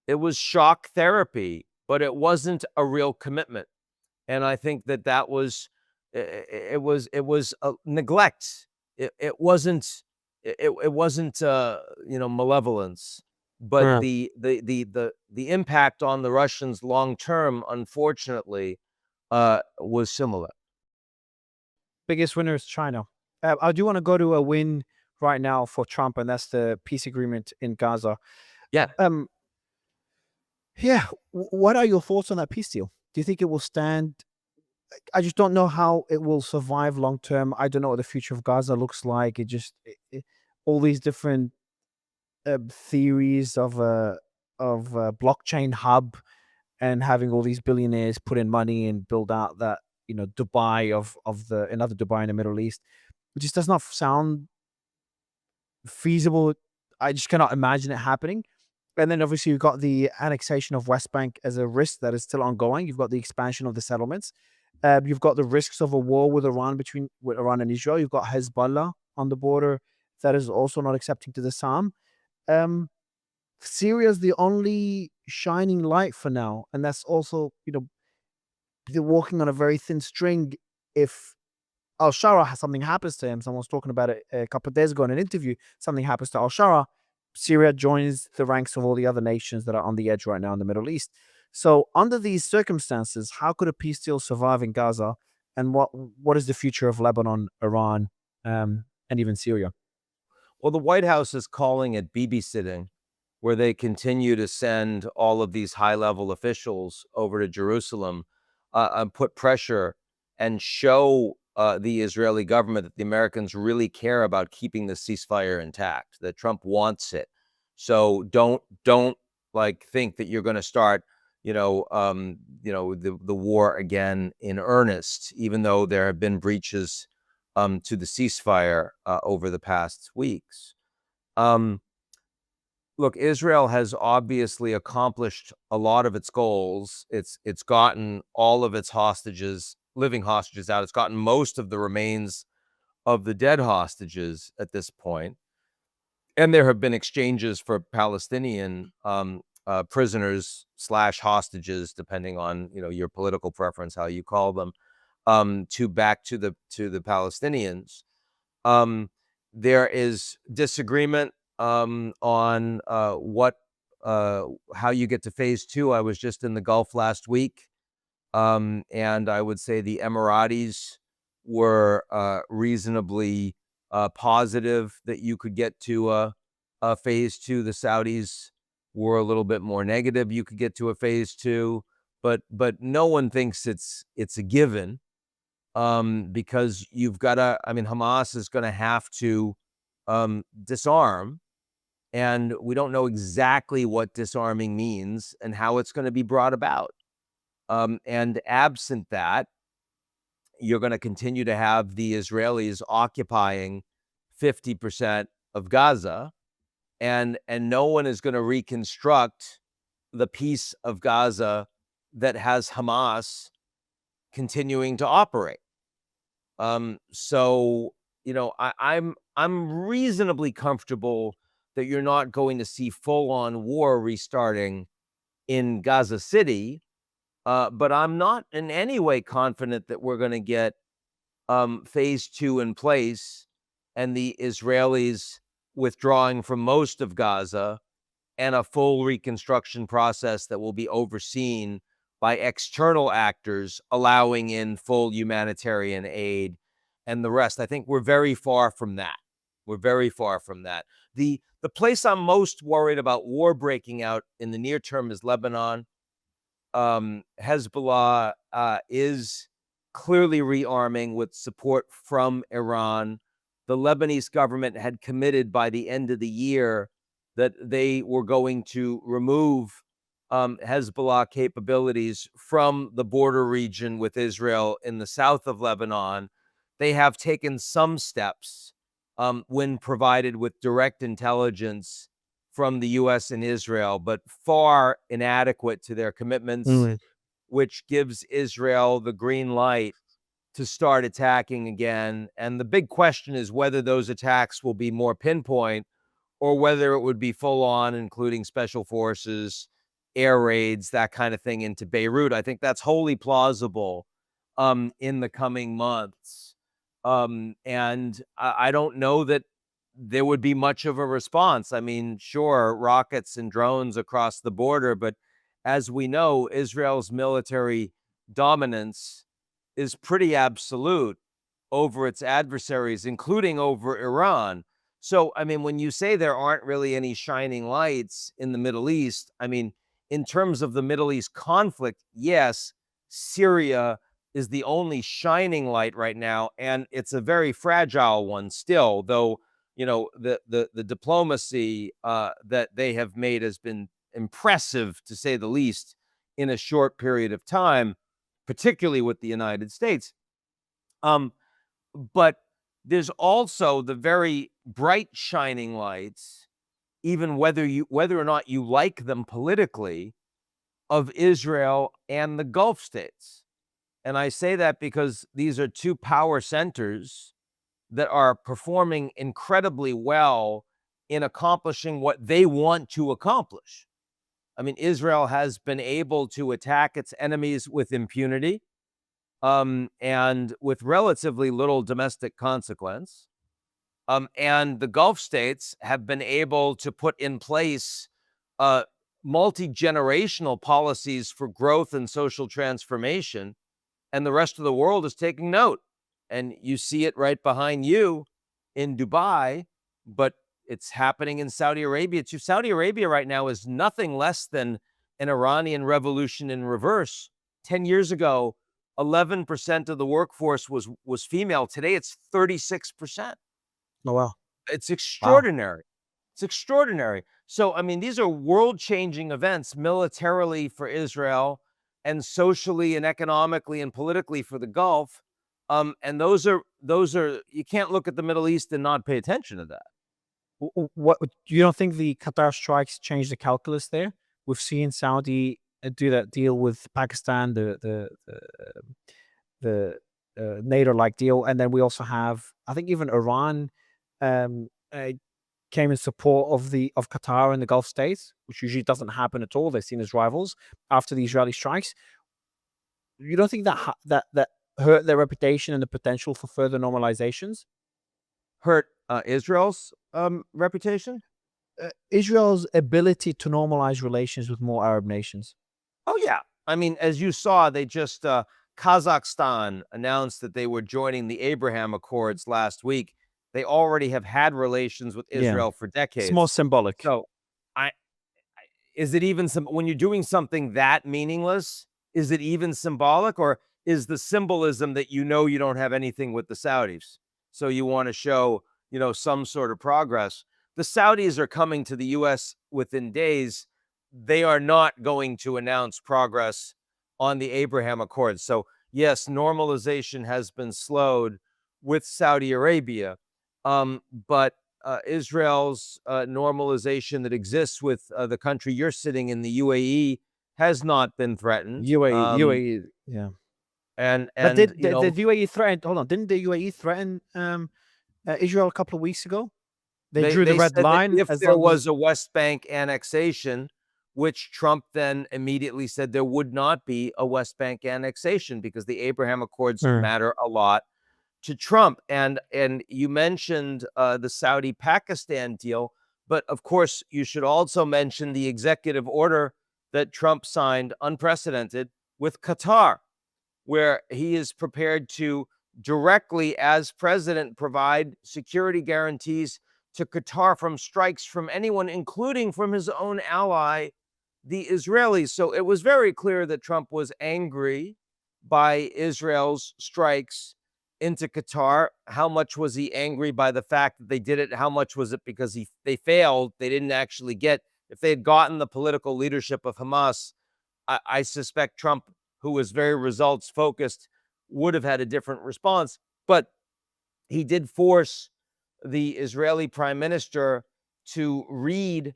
It was shock therapy, but it wasn't a real commitment. And I think that that was it was a neglect. It wasn't it wasn't malevolence, but Yeah. the impact on the Russians long term, unfortunately, was similar. Biggest winner is China. I do want to go to a win right now for Trump, and that's the peace agreement in Gaza. Yeah. Um, yeah, what are your thoughts on that peace deal? Do you think it will stand? I just don't know how it will survive long term. I don't know what the future of Gaza looks like. All these different theories of a blockchain hub and having all these billionaires put in money and build out that Dubai of the another Dubai in the Middle East. It just does not sound feasible. I just cannot imagine it happening. And then obviously you've got the annexation of West Bank as a risk that is still ongoing. You've got the expansion of the settlements. You've got the risks of a war with Iran and Israel. You've got Hezbollah on the border that is also not accepting to the Psalm. Um, Syria is the only shining light for now, and that's also they're walking on a very thin string. If Al Shara something happens to him, someone was talking about it a couple of days ago in an interview. Something happens to Al Shara, Syria joins the ranks of all the other nations that are on the edge right now in the Middle East. So, under these circumstances, how could a peace deal survive in Gaza? And what is the future of Lebanon, Iran, and even Syria? Well, the White House is calling it babysitting, where they continue to send all of these high-level officials over to Jerusalem, and put pressure and show the Israeli government that the Americans really care about keeping the ceasefire intact, that Trump wants it. So don't like think that you're going to start, the war again in earnest, even though there have been breaches to the ceasefire over the past weeks. Um, Look, Israel has obviously accomplished a lot of its goals. It's gotten all of its hostages, living hostages out. It's gotten most of the remains of the dead hostages at this point. And there have been exchanges for Palestinian prisoners slash hostages, depending on your political preference, how you call them, to back to the Palestinians. Um, there is disagreement on how you get to phase two. I was just in the Gulf last week, and I would say the Emiratis were reasonably positive that you could get to a phase two. The Saudis were a little bit more negative. You could get to a phase two, but no one thinks it's a given, because you've got to. I mean, Hamas is going to have to disarm, and we don't know exactly what disarming means and how it's going to be brought about. And absent that, you're going to continue to have the Israelis occupying 50% of Gaza, and no one is going to reconstruct the piece of Gaza that has Hamas continuing to operate. So I'm reasonably comfortable that you're not going to see full-on war restarting in Gaza City, but I'm not in any way confident that we're going to get phase two in place and the Israelis withdrawing from most of Gaza and a full reconstruction process that will be overseen by external actors, allowing in full humanitarian aid and the rest. I think we're very far from that. We're very far from that. The place I'm most worried about war breaking out in the near term is Lebanon. Hezbollah is clearly rearming with support from Iran. The Lebanese government had committed by the end of the year that they were going to remove Hezbollah capabilities from the border region with Israel in the south of Lebanon. They have taken some steps when provided with direct intelligence from the US and Israel, but far inadequate to their commitments, Mm. which gives Israel the green light to start attacking again. And the big question is whether those attacks will be more pinpoint or whether it would be full on, including special forces, air raids, that kind of thing into Beirut. I think that's wholly plausible in the coming months. And I don't know that there would be much of a response. I mean, sure, rockets and drones across the border, but as we know, Israel's military dominance is pretty absolute over its adversaries, including over Iran. So, I mean, when you say there aren't really any shining lights in the Middle East, I mean, in terms of the Middle East conflict, yes, Syria is the only shining light right now, and it's a very fragile one still, though, you know, the diplomacy that they have made has been impressive, to say the least, in a short period of time, particularly with the United States. But there's also the very bright shining lights, even whether or not you like them politically, of Israel and the Gulf states. And I say that because these are two power centers that are performing incredibly well in accomplishing what they want to accomplish. I mean, Israel has been able to attack its enemies with impunity and with relatively little domestic consequence. And the Gulf states have been able to put in place multi-generational policies for growth and social transformation, and the rest of the world is taking note. And you see it right behind you in Dubai, but it's happening in Saudi Arabia too. Saudi Arabia right now is nothing less than an Iranian revolution in reverse. 10 years ago, 11% of the workforce was female. Today, it's 36%. Oh, wow. It's Wow. extraordinary. It's extraordinary. So, I mean, these are world-changing events militarily for Israel and socially and economically and politically for the Gulf. And those are you can't look at the Middle East and not pay attention to that. What you don't think the Qatar strikes changed the calculus there? We've seen Saudi do that deal with Pakistan, the NATO-like deal, and then we also have, I think, even Iran um, uh, came in support of Qatar and the Gulf states, which usually doesn't happen at all. They're seen as rivals after the Israeli strikes. You don't think that that hurt their reputation and the potential for further normalizations? Hurt Israel's reputation? Israel's ability to normalize relations with more Arab nations. Oh, yeah. I mean, as you saw, they just Kazakhstan announced that they were joining the Abraham Accords last week. They already have had relations with Yeah, Israel for it's more decades. symbolic. So, I is it even some when you're doing something that meaningless, is it even symbolic, or is the symbolism that you know you don't have anything with the Saudis? So you want to show, you know, some sort of progress. The Saudis are coming to the US within days. They are not going to announce progress on the Abraham Accords. So, yes, normalization has been slowed with Saudi Arabia. But Israel's normalization that exists with the country you're sitting in, the UAE, has not been threatened. UAE, yeah. But And you did know, UAE threaten? Hold on, didn't the UAE threaten Israel a couple of weeks ago? They they drew the they red said that line if as there long as was a West Bank annexation, which Trump then immediately said there would not be a West Bank annexation because the Abraham Accords Mm. matter a lot to Trump. And you mentioned the Saudi Pakistan deal, but of course you should also mention the executive order that Trump signed, unprecedented, with Qatar, where he is prepared to directly, as president, provide security guarantees to Qatar from strikes from anyone, including from his own ally, the Israelis. So it was very clear that Trump was angry by Israel's strikes into Qatar. How much was he angry by the fact that they did it? How much was it because they failed? They didn't actually get, if they had gotten the political leadership of Hamas, I suspect Trump, who was very results focused, would have had a different response. But he did force the Israeli prime minister to read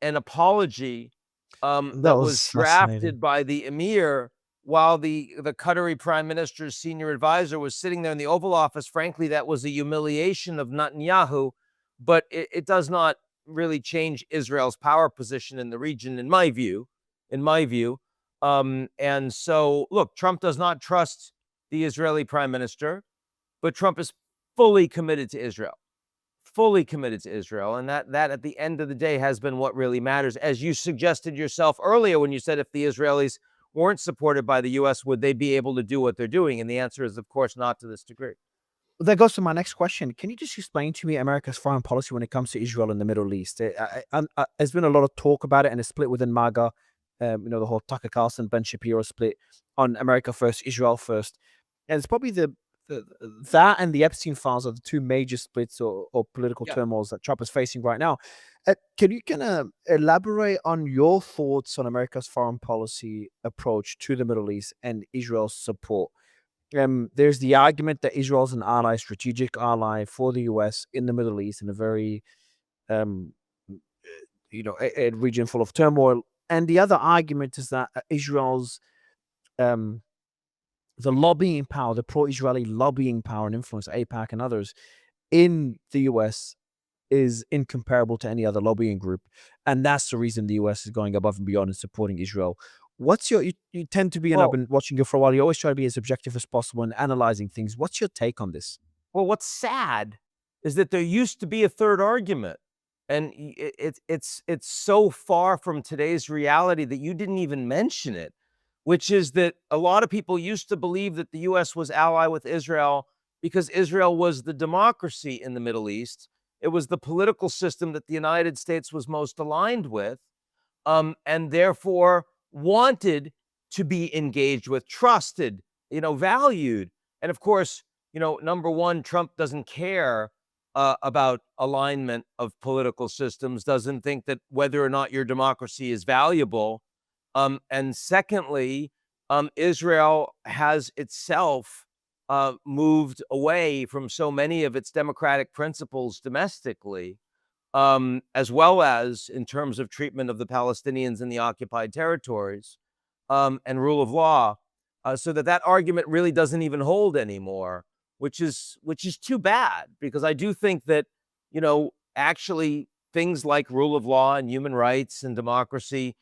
an apology that that was was fascinating. drafted by the emir, while the Qatari prime minister's senior advisor was sitting there in the Oval Office. Frankly, that was a humiliation of Netanyahu, but it does not really change Israel's power position in the region, in my view. In my view, and so look, Trump does not trust the Israeli prime minister, but Trump is fully committed to Israel, fully committed to Israel, and that at the end of the day has been what really matters. As you suggested yourself earlier when you said if the Israelis weren't supported by the US, would they be able to do what they're doing? And the answer is, of course, not to this degree. That goes to my next question. Can you just explain to me America's foreign policy when it comes to Israel and the Middle East? There's been a lot of talk about it and a split within MAGA. The whole Tucker Carlson, Ben Shapiro split on America first, Israel first, and it's probably the that and the Epstein files are the two major splits or political Yeah. turmoils that Trump is facing right now. Can you kind of elaborate on your thoughts on America's foreign policy approach to the Middle East and Israel's support? There's the argument that Israel is an ally, strategic ally for the US in the Middle East in a very, um, a region full of turmoil. And the other argument is that Israel's um, the lobbying power, the pro-Israeli lobbying power and influence, APAC and others in the US is incomparable to any other lobbying group, and that's the reason the US is going above and beyond and supporting Israel. What's your you tend to be, and I've Well, been watching you for a while, you always try to be as objective as possible in analyzing things. What's your take on this? Well, what's sad is that there used to be a third argument, and it's so far from today's reality that you didn't even mention it, which is that a lot of people used to believe that the US was ally with Israel because Israel was the democracy in the Middle East. It was the political system that the United States was most aligned with, and therefore wanted to be engaged with, trusted, valued. And of course, number one, Trump doesn't care about alignment of political systems, doesn't think that whether or not your democracy is valuable. And secondly, Israel has itself moved away from so many of its democratic principles domestically, as well as in terms of treatment of the Palestinians in the occupied territories, and rule of law, so that argument really doesn't even hold anymore, which is too bad because I do think that actually things like rule of law and human rights and democracy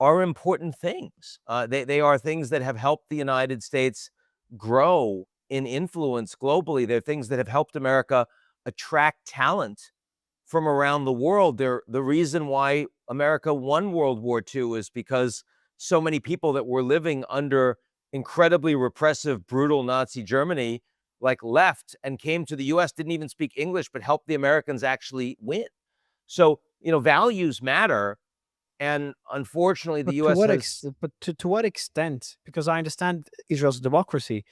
are important things. They are things that have helped the United States grow in influence globally. They're things that have helped America attract talent from around the world. They're the reason why America won World War II is because so many people that were living under incredibly repressive, brutal Nazi Germany, like left and came to the US, didn't even speak English, but helped the Americans actually win. So, values matter. And unfortunately, the But to US what has, to what extent? Because I understand Israel's a democracy,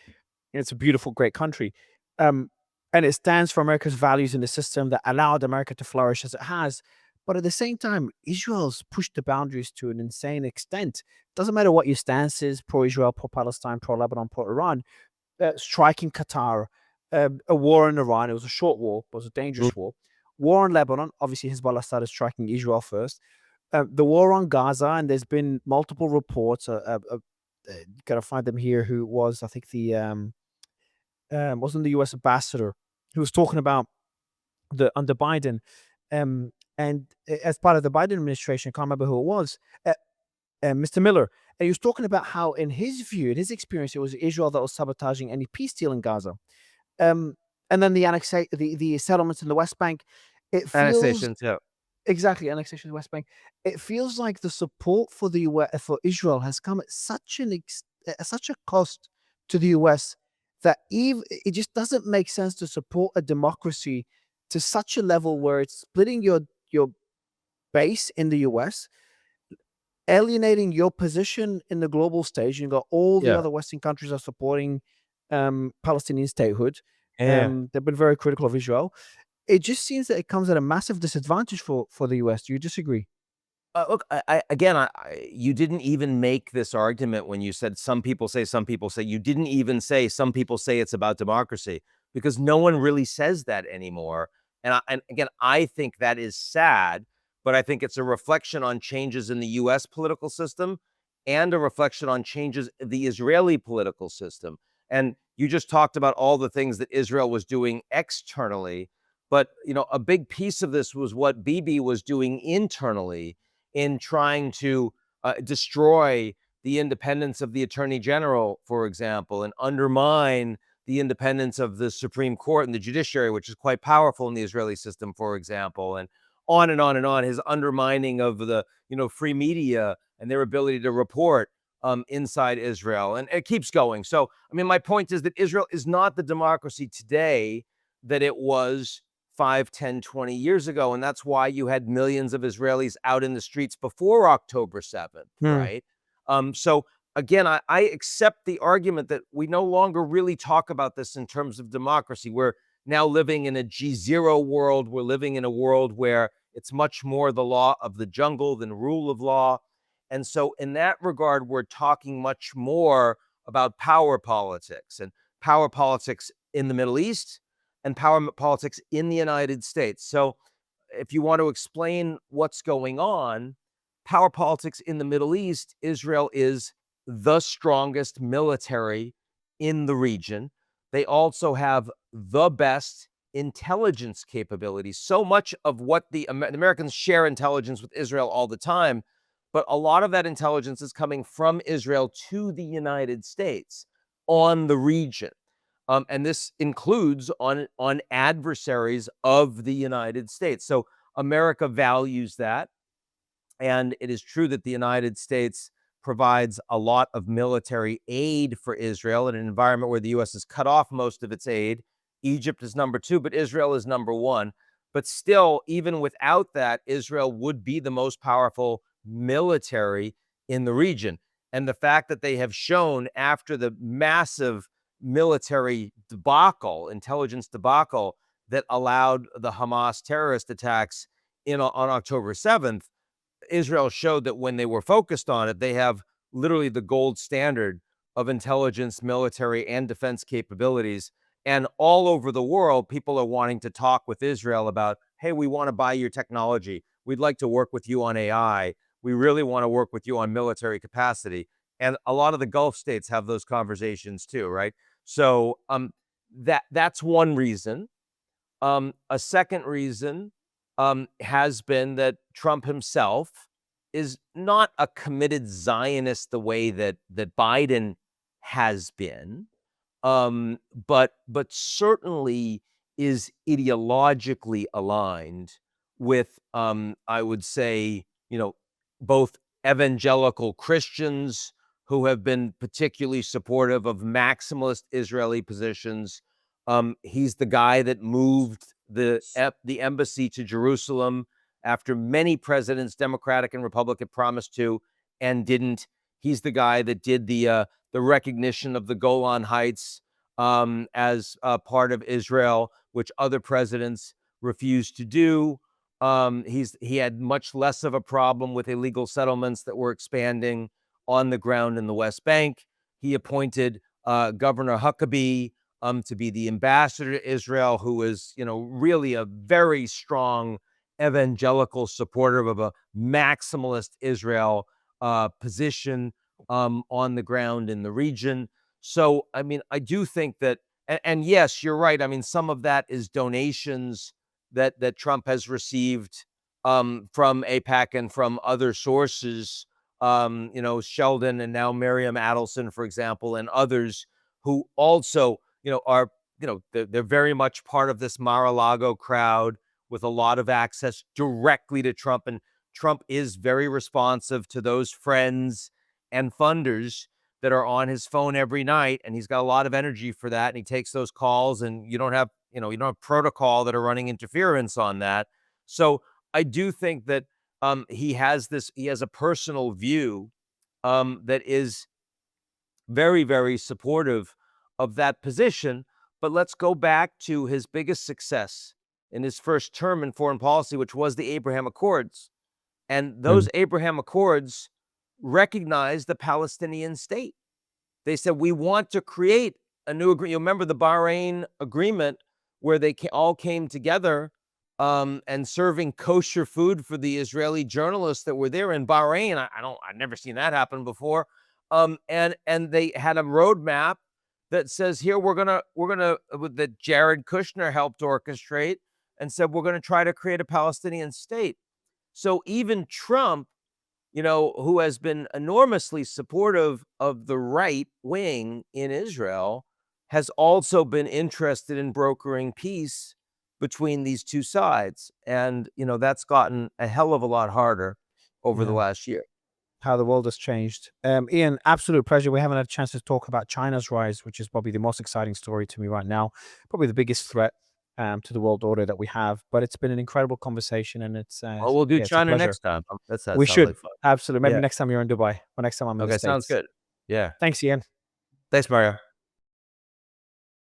and it's a beautiful, great country, um, and it stands for America's values in the system that allowed America to flourish as it has. But at the same time, Israel's pushed the boundaries to an insane extent. Doesn't matter what your stance is, pro-Israel, pro-Palestine, pro-Lebanon, pro-Iran, striking Qatar, a war in Iran. It was a short war, but it was a dangerous war. War in Lebanon. Obviously, Hezbollah started striking Israel first. The war on Gaza, and there's been multiple reports. Gotta find them here. Who was I think the wasn't the U.S. ambassador who was talking about the under Biden, and as part of the Biden administration, I can't remember who it was, Mr. Miller, and he was talking about how, in his view, in his experience, it was Israel that was sabotaging any peace deal in Gaza. Um, and then the settlements in the West Bank. It feels annexations. Yeah. exactly annexation of the West Bank. It feels like the support for the US, for Israel has come at such a cost to the US that even it just doesn't make sense to support a democracy to such a level where it's splitting your base in the US, alienating your position in the global stage. You've got all the Yeah. other Western countries are supporting Palestinian statehood. Yeah. They've been very critical of Israel. It just seems that it comes at a massive disadvantage for the US. Do you disagree? Look, again, you didn't even make this argument when you said some people say, some people say. You didn't even say some people say it's about democracy because no one really says that anymore. And again, I think that is sad, but I think it's a reflection on changes in the U.S. political system and a reflection on changes in the Israeli political system. And you just talked about all the things that Israel was doing externally, but a big piece of this was what Bibi was doing internally in trying to destroy the independence of the attorney general, for example, and undermine the independence of the Supreme Court and the judiciary, which is quite powerful in the Israeli system, for example, and on and on and on. His undermining of the free media and their ability to report inside Israel, and it keeps going. So, I mean, my point is that Israel is not the democracy today that it was 5, 10, 20 years ago, and that's why you had millions of Israelis out in the streets before October 7th, Hmm. right? So again, I accept the argument that we no longer really talk about this in terms of democracy. We're now living in a G0 world. We're living in a world where it's much more the law of the jungle than rule of law. And so, in that regard, we're talking much more about power politics and power politics in the Middle East and power politics in the United States. So, if you want to explain what's going on, power politics in the Middle East, Israel is the strongest military in the region. They also have the best intelligence capabilities. So much of what the Americans share intelligence with Israel all the time, but a lot of that intelligence is coming from Israel to the United States on the region. And this includes on adversaries of the United States. So America values that. And it is true that the United States provides a lot of military aid for Israel in an environment where the U.S. has cut off most of its aid. Egypt is number 2, but Israel is number 1. But still, even without that, Israel would be the most powerful military in the region. And the fact that they have shown after the massive military debacle, intelligence debacle, that allowed the Hamas terrorist attacks on October 7th, Israel showed that when they were focused on it, they have literally the gold standard of intelligence, military, and defense capabilities. And all over the world, people are wanting to talk with Israel about, hey, we want to buy your technology. We'd like to work with you on AI. We really want to work with you on military capacity. And a lot of the Gulf states have those conversations too, right? So that's one reason. A second reason has been that Trump himself is not a committed Zionist the way that Biden has been, but certainly is ideologically aligned with, I would say, both evangelical Christians who have been particularly supportive of maximalist Israeli positions. He's the guy that moved the embassy to Jerusalem after many presidents, Democratic and Republican, promised to and didn't. He's the guy that did the recognition of the Golan Heights as part of Israel, which other presidents refused to do. He had much less of a problem with illegal settlements that were expanding on the ground in the West Bank. He appointed Governor Huckabee to be the ambassador to Israel, who is, really a very strong evangelical supporter of a maximalist Israel position on the ground in the region. So, I mean, I do think that, and yes, you're right. I mean, some of that is donations that Trump has received from AIPAC and from other sources. Sheldon and now Miriam Adelson, for example, and others who also, are, they're very much part of this Mar-a-Lago crowd with a lot of access directly to Trump. And Trump is very responsive to those friends and funders that are on his phone every night. And he's got a lot of energy for that. And he takes those calls, and you don't have protocol that are running interference on that. So I do think that he has a personal view that is very, very supportive of that position. But let's go back to his biggest success in his first term in foreign policy, which was the Abraham Accords. And those Abraham Accords recognized the Palestinian state. They said, we want to create a new agreement. You remember the Bahrain agreement where they all came together and serving kosher food for the Israeli journalists that were there in Bahrain. I've never seen that happen before. And they had a roadmap that says here we're gonna that Jared Kushner helped orchestrate and said we're gonna try to create a Palestinian state. So even Trump, who has been enormously supportive of the right wing in Israel, has also been interested in brokering peace between these two sides. And, that's gotten a hell of a lot harder over the Yeah. last year. How the world has changed. Ian, absolute pleasure. We haven't had a chance to talk about China's rise, which is probably the most exciting story to me right now. Probably the biggest threat to the world order that we have. But it's been an incredible conversation, and it's Well, we'll do yeah, it's a China pleasure. next time. That We sounds should like fun. absolutely. Maybe Yeah. next time you're in Dubai, or next time I'm in the Okay. Sounds States. good. Yeah. Thanks, Ian. Thanks, Mario.